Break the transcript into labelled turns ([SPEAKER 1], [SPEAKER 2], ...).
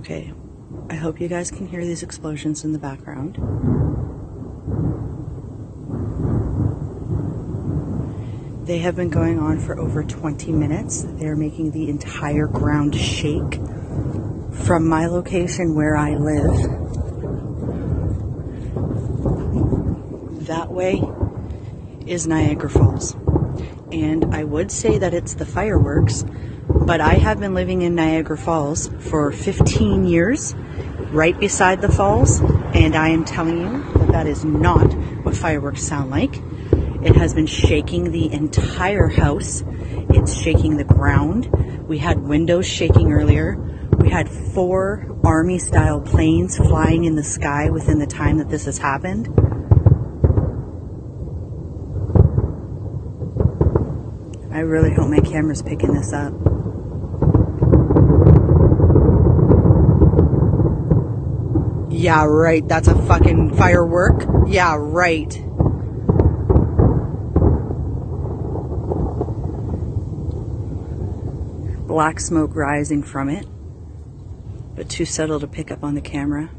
[SPEAKER 1] Okay, I hope you guys can hear these explosions in the background. They have been going on for over 20 minutes. They're making the entire ground shake from my location where I live. That way is Niagara Falls. And I would say that it's the fireworks, but I have been living in Niagara Falls for 15 years, right beside the falls, and I am telling you that that is not what fireworks sound like. It has been shaking the entire house. It's shaking the ground. We had windows shaking earlier. We had 4 army-style planes flying in the sky within the time that this has happened. I really hope my camera's picking this up. Yeah, right. That's a fucking firework. Yeah, right. Black smoke rising from it, but too subtle to pick up on the camera.